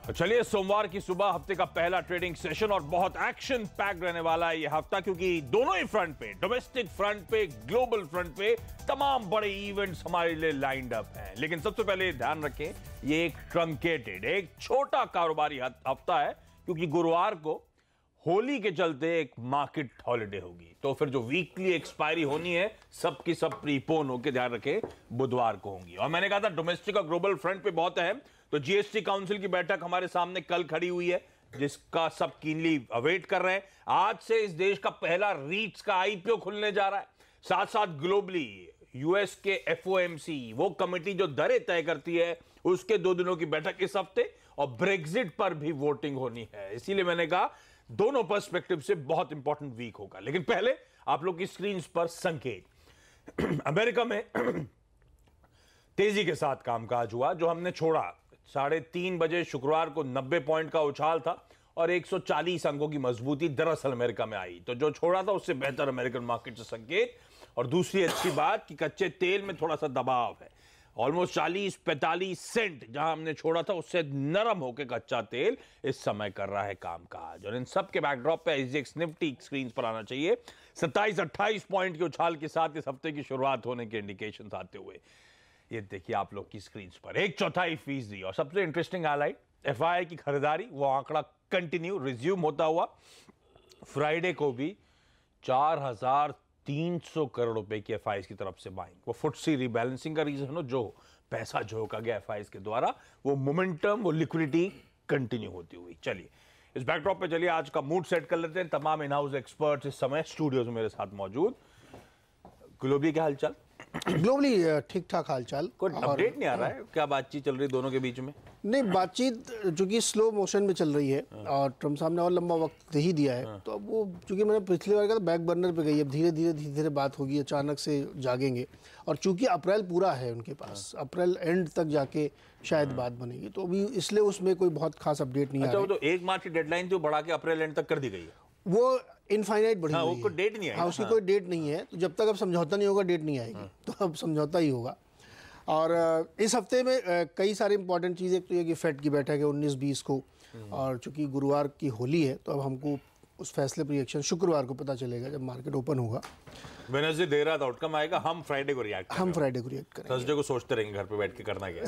चलिए, सोमवार की सुबह हफ्ते का पहला ट्रेडिंग सेशन और बहुत एक्शन पैक्ड रहने वाला है ये हफ्ता, क्योंकि दोनों ही फ्रंट पे, डोमेस्टिक फ्रंट पे, ग्लोबल फ्रंट पे तमाम बड़े इवेंट्स हमारे लिए लाइंड अप हैं। लेकिन सबसे पहले ध्यान रखें, ये एक ट्रंकेटेड, एक छोटा कारोबारी हफ्ता है, क्योंकि गुरुवार को होली के चलते एक मार्केट हॉलिडे होगी। तो फिर जो वीकली एक्सपायरी होनी है सबकी सब प्रीपोन होकर, ध्यान रखें, बुधवार को होंगी। और मैंने कहा था डोमेस्टिक और ग्लोबल फ्रंट पे बहुत अहम, तो जीएसटी काउंसिल की बैठक हमारे सामने कल खड़ी हुई है, जिसका सब कीनली अवेट कर रहे हैं। आज से इस देश का पहला रीट्स का आईपीओ खुलने जा रहा है। साथ साथ ग्लोबली यूएस के एफओएमसी, वो कमेटी जो दरें तय करती है, उसके 2 दिनों की बैठक इस हफ्ते, और ब्रेग्जिट पर भी वोटिंग होनी है। इसीलिए मैंने कहा दोनों पर्सपेक्टिव से बहुत इंपॉर्टेंट वीक होगा। लेकिन पहले आप लोग की स्क्रीन पर संकेत अमेरिका में तेजी के साथ कामकाज हुआ। जो हमने छोड़ा 3:30 बजे शुक्रवार को 90 पॉइंट का उछाल था और 140 अंकों की मजबूती दरअसल अमेरिका में आई। तो जो छोड़ा था उससे बेहतर अमेरिकन मार्केट से संकेत। और दूसरी अच्छी बात कि कच्चे तेल में थोड़ा सा दबाव है, ऑलमोस्ट 40-45 सेंट जहां हमने छोड़ा था उससे नरम होकर कच्चा तेल इस समय कर रहा है कामकाज। और इन सब के बैकड्रॉप पे एसजीएक्स निफ्टी स्क्रीन पर आना चाहिए 27-28 पॉइंट के उछाल के साथ इस हफ्ते की शुरुआत होने के इंडिकेशंस आते हुए। ये देखिए आप लोग की स्क्रीन पर 1/4%। और सबसे इंटरेस्टिंग हाईलाइट, एफआई की खरीदारी, वो आंकड़ा कंटिन्यू रिज्यूम होता हुआ फ्राइडे को भी 4,300 करोड़ रुपए की एफआईज की तरफ से बाइंग। वो फुटसी रीबैलेंसिंग का रीजन हो, जो पैसा झोंका गया एफआईज के द्वारा, वो मोमेंटम, वो लिक्विडिटी कंटिन्यू होती हुई। चलिए इस बैकड्रॉप पे चलिए आज का मूड सेट कर लेते हैं। तमाम इन हाउस एक्सपर्ट्स इस समय स्टूडियोज में मेरे साथ मौजूद। ग्लोबली क्या हालचाल? ग्लोबली ठीक ठाक हालचाल। कोई अपडेट नहीं आ रहा है, क्या बातचीत चल रही दोनों के बीच में? नहीं, बातचीत चूंकि स्लो मोशन में चल रही है और ट्रम्प साहब ने और लंबा वक्त दे ही दिया है, तो अब वो चूंकि मैंने पिछली बार कहा था बैक बर्नर पे गई, अब धीरे धीरे बात होगी, अचानक से जागेंगे। और चूंकि अप्रैल पूरा है उनके पास, अप्रैल एंड तक जाके शायद बात बनेगी, तो अभी इसलिए उसमें कोई बहुत खास अपडेट नहीं आ रहा है। वो तो 1 मार्च की डेडलाइन जो बढ़ा के अप्रैल एंड तक कर दी गई है, वो इनफाइनाइट बढ़ी हुई है। उसको डेट नहीं है। हाँ, उसकी कोई डेट नहीं है, तो जब तक अब समझौता नहीं होगा डेट नहीं आएगी। तो अब समझौता ही होगा। और इस हफ्ते में कई सारी इंपॉर्टेंट चीज़ें, तो ये कि फेड की बैठक है 19-20 को, और चूंकि गुरुवार की होली है तो अब हमको उस फैसले पर रिएक्शन शुक्रवार को पता चलेगा जब मार्केट ओपन होगा। वेडनेसडे देर रात आउटकम आएगा, हम फ्राइडे को रिएक्ट करेंगे। थर्सडे को सोचते रहेंगे घर पे बैठ के करना क्या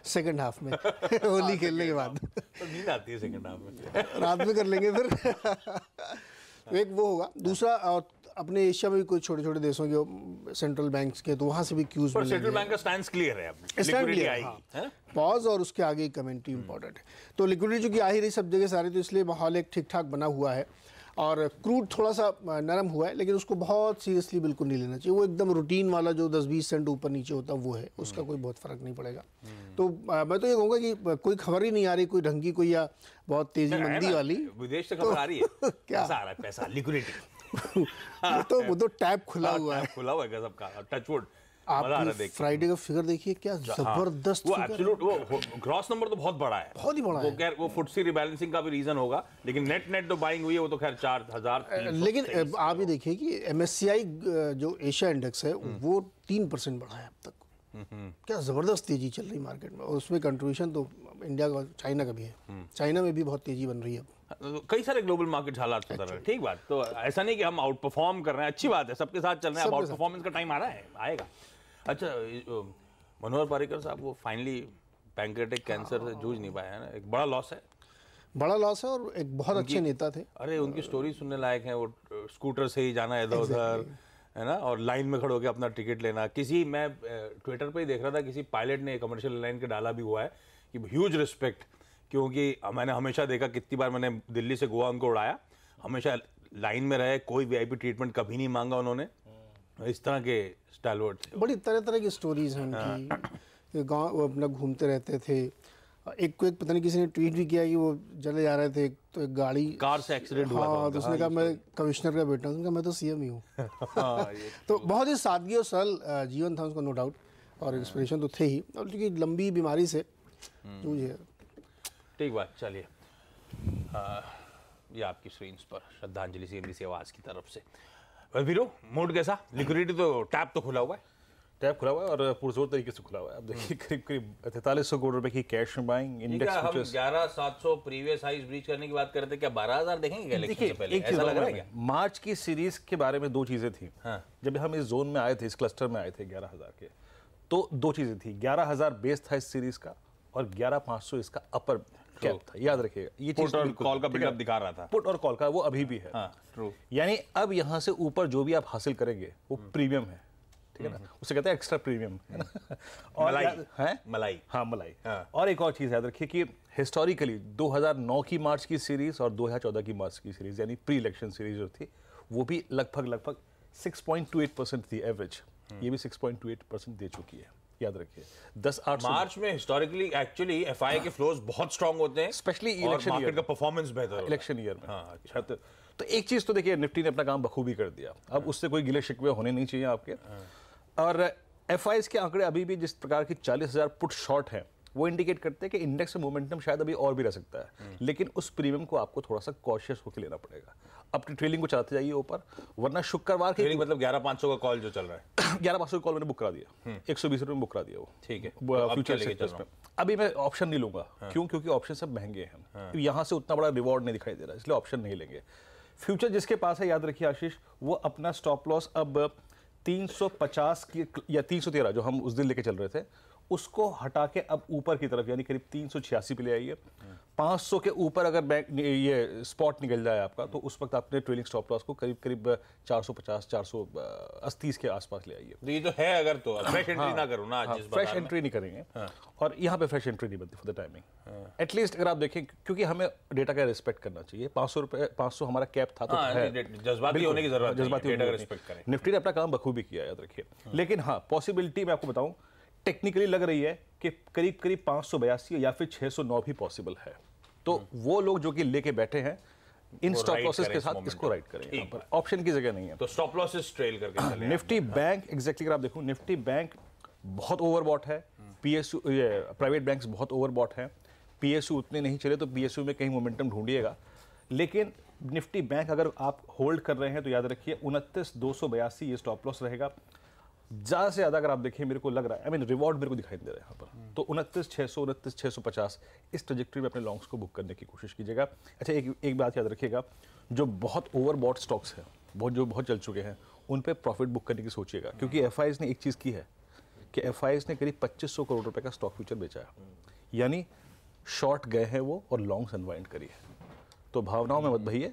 सेकंड हाफ में होली खेलने के बाद तो नींद आती है सेकंड हाफ में, रात में कर लेंगे फिर। एक वो होगा। दूसरा, अपने एशिया में भी कुछ छोटे छोटे देशों के सेंट्रल बैंक्स के, तो वहां से भी क्यूज मिलेंगे। सेंट्रल बैंक का स्टैंड क्लियर है, लिक्विडिटी आएगी, पॉज और उसके आगे कमेंट्री इंपॉर्टेंट है। तो लिक्विडिटी जो कि आ ही रही सब जगह सारी, तो इसलिए माहौल एक ठीक ठाक बना हुआ है। और क्रूड थोड़ा सा नरम हुआ है, लेकिन उसको बहुत सीरियसली बिल्कुल नहीं लेना चाहिए। वो एकदम रूटीन वाला जो 10-20 सेंट ऊपर नीचे होता है वो है, उसका कोई बहुत फर्क नहीं पड़ेगा। तो मैं तो ये कहूँगा कि कोई खबर ही नहीं आ रही, कोई ढंग की, कोई या बहुत तेजी मंदी वाली। विदेश से खबर आ रही है क्या आ रहा है? पैसा, लिक्विडिटी वो तो टैप खुला हुआ है, खुला हुआ है गजब का। टचवुड आप फ्राइडे का फिगर देखिए, क्या जबरदस्त। वो एब्सोल्यूट, वो ग्रॉस नंबर तो बहुत बड़ा है, बहुत ही बड़ा है। वो खैर वो फुटसी रिबैलेंसिंग का भी रीजन होगा, लेकिन नेट जो बाइंग हुई है वो तो खैर 4,000। लेकिन आप ये देखिए कि एमएससीआई जो एशिया इंडेक्स है वो 3% बढ़ा है अब तक। क्या जबरदस्त तेजी चल रही मार्केट में, और उसमें कंट्रीब्यूशन तो इंडिया का, चाइना का भी है। चाइना में भी बहुत तेजी बन रही है अब। कई सारे ग्लोबल मार्केट हालात सुधर रहे हैं, ठीक बात। तो ऐसा नहीं कि हम आउट परफॉर्म कर रहे हैं, अच्छी बात है, सबके साथ चल रहे हैं। अब आउट परफॉर्मेंस का टाइम आ रहा है, आएगा। अच्छा, मनोहर पर्रिकर साहब वो फाइनली पैंक्रियाटिक कैंसर से जूझ नहीं पाया है ना, एक बड़ा लॉस है। बड़ा लॉस है, और एक बहुत अच्छे नेता थे। अरे उनकी स्टोरी सुनने लायक है। वो स्कूटर से ही जाना इधर उधर, है ना, और लाइन में खड़े होकर अपना टिकट लेना। मैं ट्विटर पे ही देख रहा था, किसी पायलट ने कमर्शियल लाइन के डाला भी हुआ है कि ह्यूज रिस्पेक्ट, क्योंकि मैंने हमेशा देखा, कितनी बार मैंने दिल्ली से गोवा उनको उड़ाया, हमेशा लाइन में रहे, कोई वीआईपी ट्रीटमेंट कभी नहीं मांगा उन्होंने। इस तरह के स्टाइलवर्ड थे। बड़ी तरह तरह की स्टोरीज हैं उनकी। गाँव वो अपना घूमते रहते थे। एक को एक पता नहीं किसी ने ट्वीट भी किया कि वो चले जा रहे थे, तो एक गाड़ी, कार से एक्सीडेंट हुआ था। तो उसने कहा मैं कमिश्नर का बेटा हूँ, उनका मैं तो सीएम ही हूँ। तो बहुत ही सादगी और सरल जीवन था उसका, नो डाउट, और इंस्पिरेशन तो थे ही, और क्योंकि लंबी बीमारी से जूझे। ठीक बात। चलिए ये आपकी स्क्रीन पर श्रद्धांजलि CNBC आवाज की तरफ से। वीरो, मूड कैसा? लिक्विडिटी तो टैप तो खुला हुआ है, टैब खुला हुआ है और पुरजोर तरीके से खुला हुआ है। अब देखिए करीब करीब 4300 करोड़ रुपए की कैश में बाइंग इंडेक्स हम 11,700 प्रीवियस हाइज ब्रीच करने की बात कर रहे थे, क्या 12,000 देखेंगे क्या इलेक्शन से पहले? एक चीज लग रहा है क्या मार्च की सीरीज के बारे में दो चीजें थी। जब हम इस जोन में आए थे, इस क्लस्टर में आए थे 11,000 के, तो दो चीजें थी, 11,000 बेस था इस सीरीज का और 11,500 इसका अपर कैप था। याद रखिएगा ये चीज पुट और कॉल का बिल्डअप दिखा रहा था। पुट और कॉल का वो अभी भी है। यानी अब यहां से ऊपर जो भी आप हासिल करेंगे वो प्रीमियम है, ठीक है ना, उसे कहते हैं एक्स्ट्रा प्रीमियम, है ना। और मलाई। और एक और चीज याद रखिए कि हिस्टोरिकली 2009 की मार्च की सीरीज और 2014 की मार्च की सीरीज यानी प्री इलेक्शन सीरीज जो थी वो भी लगभग 6.28% थी एवरेज। ये भी 6.28% दे चुकी है, याद रखिए। 10-8 मार्च में हिस्टोरिकली एक्चुअली एफआई के फ्लोज बहुत स्ट्रांग होते हैं, स्पेशली इलेक्शन मार्केट का परफॉर्मेंस बेहतर है इलेक्शन ईयर में। अच्छा, तो एक चीज तो देखिए निफ्टी ने अपना काम बखूबी कर दिया, अब उससे कोई गिले शिकवे होने नहीं चाहिए आपके। और एफआईज के आंकड़े अभी भी जिस प्रकार की 40,000 पुट शॉर्ट है वो इंडिकेट करते हैं कि इंडेक्स में मोमेंटम शायद अभी और भी रह सकता है, लेकिन उस प्रीमियम को आपको थोड़ा सा कॉशियस होकर लेना पड़ेगा। अपनी ट्रेलिंग को चलाते जाइए ऊपर, वरना शुक्रवार के ट्रेलिंग मतलब 11,500 का कॉल जो चल रहा है 11,500 का कॉल मैंने बुक करा दिया, 120 रुपये में बुक करा दिया वो, ठीक है। फ्यूचर सेक्टर्स में अभी मैं ऑप्शन नहीं लूंगा। क्यों? क्योंकि ऑप्शन सब महंगे हैं, यहाँ से उतना बड़ा रिवॉर्ड नहीं दिखाई दे रहा, इसलिए ऑप्शन नहीं लेंगे। फ्यूचर जिसके पास है, याद रखिए आशीष, वो अपना स्टॉप लॉस अब 350 की या 313 जो हम उस दिन लेके चल रहे थे उसको हटा के अब ऊपर की तरफ यानी करीब 386 पे ले आइए। 500 के ऊपर अगर बैंक ये स्पॉट निकल जाए आपका तो उस वक्त आपने ट्रेलिंग स्टॉप लॉस को करीब करीब 450 480 के आसपास ले आइए। तो ये तो है, अगर तो फ्रेश एंट्री ना करूं ना, जिस फ्रेश एंट्री नहीं करेंगे और यहाँ पे फ्रेश एंट्री नहीं बनती फॉर द टाइमिंग। एटलीस्ट अगर आप देखें, क्योंकि हमें डेटा का रिस्पेक्ट करना चाहिए। 500 हमारा कैप था तो जज्बाती होने की जरूरत है। निफ्टी ने अपना काम बखूबी किया, याद रखिए। लेकिन हाँ, पॉसिबिलिटी मैं आपको बताऊं टेक्निकली लग रही है कि करीब करीब 582 या फिर 609 भी पॉसिबल है। तो वो लोग जो कि लेके बैठे हैं इन स्टॉप लॉसेस के साथ इसको राइट करें, यहाँ पर ऑप्शन की जगह नहीं है। तो स्टॉप लॉसेस ट्रेल करके चले। निफ्टी बैंक एग्जैक्टली अगर आप देखो, निफ्टी बैंक बहुत ओवरबॉट है, पीएसयू ये प्राइवेट बैंक्स बहुत ओवरबॉट हैं, पीएसयू उतने नहीं चले तो पीएसयू में कहीं मोमेंटम ढूंढिएगा। लेकिन निफ्टी बैंक अगर आप होल्ड कर रहे हैं तो याद रखिए 29,282 ये स्टॉप लॉस रहेगा। ज़्यादा से ज़्यादा अगर आप देखिए, मेरे को लग रहा है, आई मीन रिवॉर्ड मेरे को दिखाई दे रहा है यहाँ पर, तो 29,600 29,650 इस ट्रेजेक्टरी में अपने लॉन्ग्स को बुक करने की कोशिश कीजिएगा। अच्छा, एक बात याद रखिएगा, जो बहुत ओवरबॉट स्टॉक्स हैं, बहुत चल चुके हैं, उन पे प्रॉफिट बुक करने की सोचिएगा। क्योंकि एफआईज ने एक चीज़ की है कि एफआईज ने करीब 2,500 करोड़ रुपए का स्टॉक फ्यूचर बेचा है, यानी शॉर्ट गए हैं वो और लॉन्ग्स अनवाइंड करी है। तो भावनाओं में मत भइए,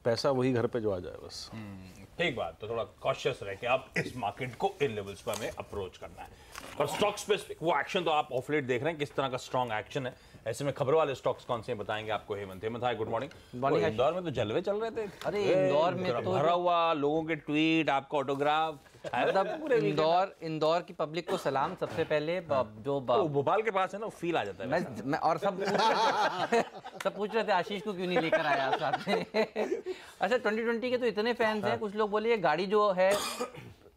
पैसा वही घर पे जो आ जाए बस। ठीक बात। तो थोड़ा कॉशियस रह के आप इस मार्केट को इन लेवल्स पर हमें अप्रोच करना है। और स्टॉक स्पेसिफिक वो एक्शन तो आप ऑफ लेट देख रहे हैं किस तरह का स्ट्रॉन्ग एक्शन है। ऐसे में खबरों वाले स्टॉक्स कौन से बताएंगे आपको हेमंत। हाय, गुड मॉर्निंग। इंदौर में तो जलवे चल रहे थे। अरे इंदौर में तो भरा हुआ, लोगों के ट्वीट, आपका ऑटोग्राफ, मतलब इंदौर की पब्लिक को सलाम सबसे पहले। जो भोपाल के पास है ना, फील आ जाता है। मैं और सब पूछ रहे थे आशीष को क्यों नहीं लेकर आया साथ में। अच्छा, 2020 के तो इतने फैंस हैं, कुछ लोग बोले ये गाड़ी जो है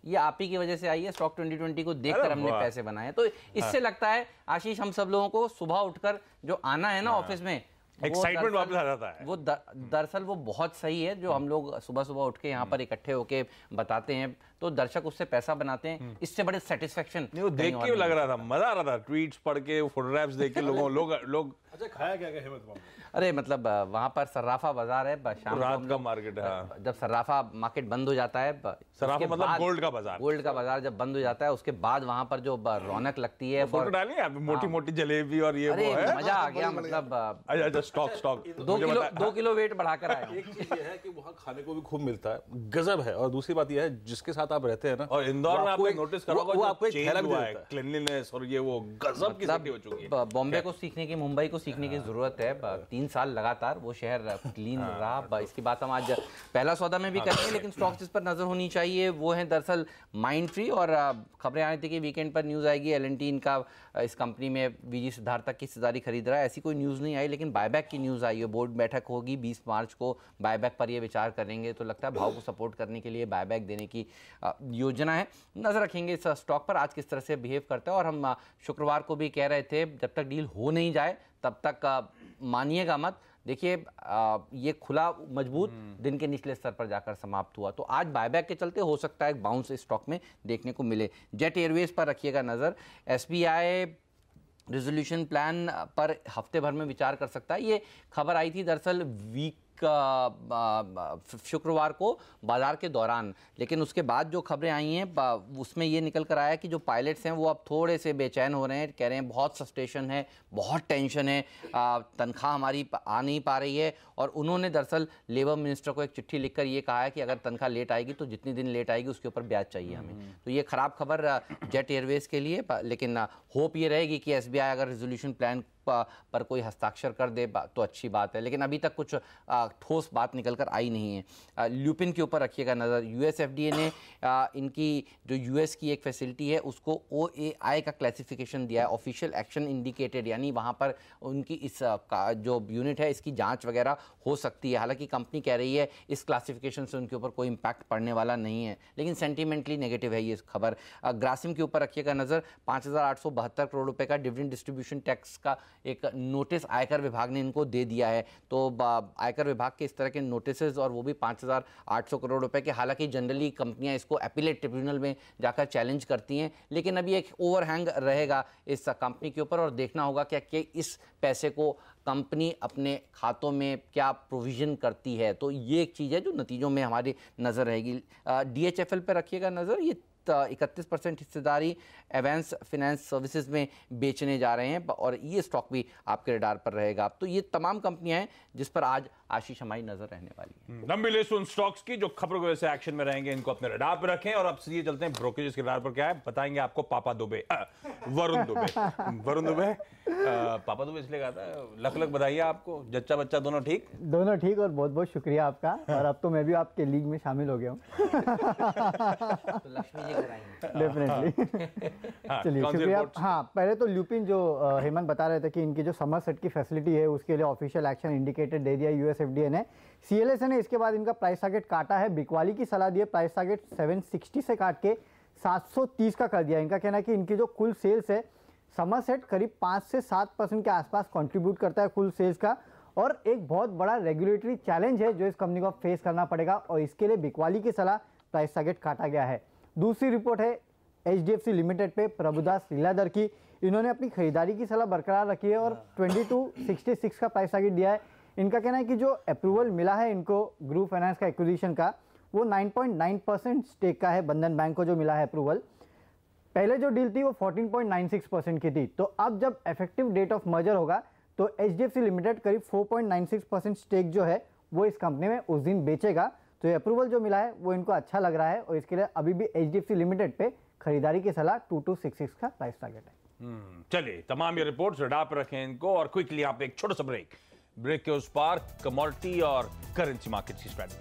ये आप ही की वजह से आई है, स्टॉक 2020 को देखकर हमने पैसे बनाए। तो इससे लगता है आशीष, हम सब लोगों को सुबह उठकर जो आना है ना ऑफिस में, एक्साइटमेंट वापस आ जाता है। वो दरअसल वो बहुत सही है जो हम लोग सुबह सुबह उठ के यहाँ पर इकट्ठे होके बताते हैं, तो दर्शक उससे पैसा बनाते हैं। इससे बड़े सेटिस्फेक्शन वो देख के लग रहा था, मजा आ रहा था, ट्वीट्स पढ़ के, फोटोग्राफ्स देख के लोग। अच्छा, खाया क्या हेमंत? अरे मतलब वहाँ पर सर्राफा बाजार है, शाम रात का मार्केट है। जब सर्राफा मार्केट बंद हो जाता है, सर्राफा मतलब गोल्ड का बाजार जब बंद हो जाता है, उसके बाद वहाँ पर जो रौनक लगती है। फोटो डालिए आप, मोटी मोटी जलेबी और ये वो है, मजा आ गया। मतलब स्टॉक 2 किलो वेट बढ़ाकर आया। एक चीज ये है कि वहाँ खाने को भी खूब मिलता है, गजब है। और दूसरी बात यह है जिसके साथ आप रहते हैं ना, और इंदौर में आपने नोटिस करा होगा, वो आपको एक झलक हुआ है, क्लीनलीनेस और ये वो गजब की सिटी हो चुकी है। बॉम्बे को सीखने की, मुंबई को सीखने की जरूरत है। 3 साल लगातार वो शहर क्लीन रहा। इसकी बात हम आज पहला सौदा में भी करेंगे, लेकिन स्टॉक्स जिस पर नजर होनी चाहिए वो है दरअसल माइंडट्री। और खबरें आ रही थी कि वीकेंड पर न्यूज़ आएगी L&T इनका इस कंपनी में वीजी सिद्धार्थ की हिस्सेदारी खरीद रहा है। ऐसी कोई न्यूज़ नहीं आई, लेकिन बायबैक की न्यूज़ आई है। बोर्ड बैठक होगी 20 मार्च को, बायबैक पर ये विचार करेंगे। तो लगता है भाव को सपोर्ट करने के लिए बायबैक देने की योजना है। नजर रखेंगे इस स्टॉक पर आज किस तरह से बिहेव करता है। और हम शुक्रवार को भी कह रहे थे जब तक डील हो नहीं जाए तब तक मानिएगा मत, देखिए ये खुला मजबूत दिन के निचले स्तर पर जाकर समाप्त हुआ, तो आज बायबैक के चलते हो सकता है एक बाउंस इस स्टॉक में देखने को मिले। जेट एयरवेज पर रखिएगा नज़र, SBI रेजोल्यूशन प्लान पर हफ्ते भर में विचार कर सकता है। ये खबर आई थी दरअसल वीक शुक्रवार को बाजार के दौरान, लेकिन उसके बाद जो खबरें आई हैं उसमें ये निकल कर आया कि जो पायलट्स हैं वो अब थोड़े से बेचैन हो रहे हैं, कह रहे हैं बहुत फ्रस्ट्रेशन है, बहुत टेंशन है, तनख्वाह हमारी आ नहीं पा रही है। और उन्होंने दरअसल लेबर मिनिस्टर को एक चिट्ठी लिखकर ये कहा है कि अगर तनख्वाह लेट आएगी तो जितनी दिन लेट आएगी उसके ऊपर ब्याज चाहिए हमें। तो ये ख़राब खबर जेट एयरवेज के लिए, लेकिन होप ये रहेगी कि SBI अगर रेजोल्यूशन प्लान पर कोई हस्ताक्षर कर दे तो अच्छी बात है, लेकिन अभी तक कुछ ठोस बात निकल कर आई नहीं है। ल्यूपिन के ऊपर रखिएगा नज़र, US FDA ने इनकी जो US की एक फैसिलिटी है उसको OAI का क्लासिफिकेशन दिया है, ऑफिशियल एक्शन इंडिकेटेड, यानी वहाँ पर उनकी इस जो यूनिट है इसकी जांच वगैरह हो सकती है। हालांकि कंपनी कह रही है इस क्लासिफिकेशन से उनके ऊपर कोई इम्पैक्ट पड़ने वाला नहीं है, लेकिन सेंटिमेंटली नेगेटिव है ये खबर। ग्रासिम के ऊपर रखिएगा नज़र, 5,872 करोड़ रुपए का डिविडेंड डिस्ट्रीब्यूशन टैक्स का एक नोटिस आयकर विभाग ने इनको दे दिया है। तो आयकर विभाग के इस तरह के नोटिसेस और वो भी 5,800 करोड़ रुपए के, हालांकि जनरली कंपनियां इसको एपिलेट ट्रिब्यूनल में जाकर चैलेंज करती हैं, लेकिन अभी एक ओवरहैंग रहेगा इस कंपनी के ऊपर और देखना होगा कि इस पैसे को कंपनी अपने खातों में क्या प्रोविजन करती है। तो ये एक चीज़ है जो नतीजों में हमारी नज़र रहेगी। DHFL पर रखिएगा नज़र, ये 31% हिस्सेदारी एवेंस फाइनेंस सर्विसेज में बेचने जा रहे हैं और ये स्टॉक भी आपके रडार पर रहेगा। तो ये तमाम कंपनियां हैं जिस पर आज आशीष हमारी नजर रहने वाली है। लंबी लिस्ट उन स्टॉक्स की जो खबरों की वजह से एक्शन में रहेंगे, इनको अपने रडार पर रखें। और अब सीधे चलते हैं ब्रोकरेज के रडार पर क्या है बताएंगे आपको पापा दुबे, वरुण दुबे। पापा दुबे इसलिए कहा था, लख लख बधाई आपको, जच्चा बच्चा दोनों ठीक और बहुत बहुत शुक्रिया आपका। और अब तो मैं भी आपके लीग में शामिल हो गया हूँ। तो लक्ष्मी जी कराएंगे डेफिनेटली। चलिए शुक्रिया। हाँ, पहले तो ल्यूपिन जो हेमंत बता रहे थे कि इनकी जो समर सेट की फैसिलिटी है उसके लिए ऑफिशियल एक्शन इंडिकेटेड दे दिया US FDA ने। CLSA ने इसके बाद इनका प्राइस टारगेट काटा है, बिकवाली की सलाह दी है, प्राइस टारगेट 760 से काट के 730 का कर दिया। इनका कहना है कि इनकी जो कुल सेल्स है समर सेट करीब 5 से 7% के आसपास कंट्रीब्यूट करता है कुल सेल्स का, और एक बहुत बड़ा रेगुलेटरी चैलेंज है जो इस कंपनी को फेस करना पड़ेगा और इसके लिए बिकवाली की सलाह प्राइस टारगेट काटा गया है। दूसरी रिपोर्ट है HDFC लिमिटेड पे प्रभुदास लीलाधर की। इन्होंने अपनी खरीदारी की सलाह बरकरार रखी है और 2266 का प्राइस टारगेट दिया है। इनका कहना है कि जो अप्रूवल मिला है इनको ग्रुप फाइनेंस का एक्विजिशन का, वो 9.9% स्टेक का है। बंधन बैंक को जो मिला है अप्रूवल, पहले जो डील थी वो 14.96% की थी। तो अब जब इफेक्टिव डेट ऑफ मर्जर होगा तो HDFC लिमिटेड करीब 4.96% स्टेक जो है वो इस कंपनी में उस दिन बेचेगा। तो ये अप्रूवल जो मिला है वो इनको अच्छा लग रहा है और इसके लिए अभी भी HDFC लिमिटेड पे खरीदारी की सलाह 2266 का प्राइस टारगेट है। चलिए, तमाम ये रिपोर्ट्स रडार पर रखें इनको। और क्विकली आप एक छोटा सा ब्रेक के उस पार कमोडिटी और करेंसी मार्केट की स्ट्रेटजी।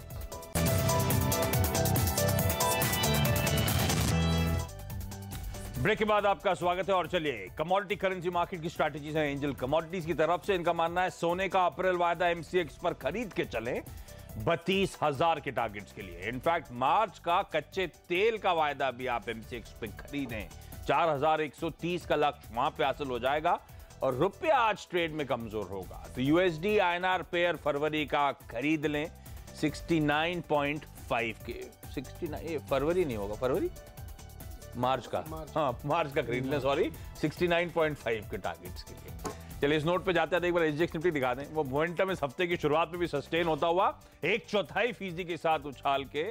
ब्रेक के बाद आपका स्वागत है। और चलिए, कमोडिटी करेंसी मार्केट की स्ट्रैटेजीज हैं एंजल कमोडिटीज की तरफ से। इनका मानना है सोने का अप्रैल वायदा MCX पर खरीद के चलें 32,000 के टारगेट्स के लिए। इनफैक्ट मार्च का कच्चे तेल का वायदा भी आप MCX पे खरीदें, 4,130 का लक्ष्य वहां पे हासिल हो जाएगा। और रुपया आज ट्रेड में कमजोर होगा तो USD INR पेयर फरवरी का खरीद लें 69.5 के। 69 फरवरी नहीं होगा, फरवरी मार्च का, हाँ मार्च का खरीद लें, सॉरी, 69.5 के टारगेट्स के लिए। चलिए इस नोट पे जाते हैं, एक बार SGX निफ्टी दिखा दें। वो मोमेंटम इस हफ्ते की शुरुआत में भी सस्टेन होता हुआ 1/4% के साथ उछाल के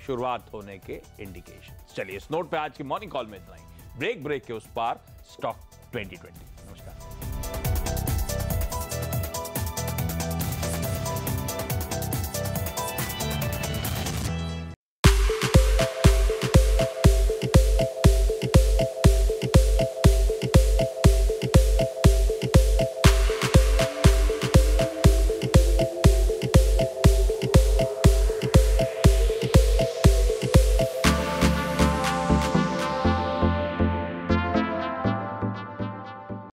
शुरुआत होने के इंडिकेशन। चलिए इस नोट पे आज की मॉर्निंग कॉल में इतना ही। ब्रेक के उस पार स्टॉक 2020।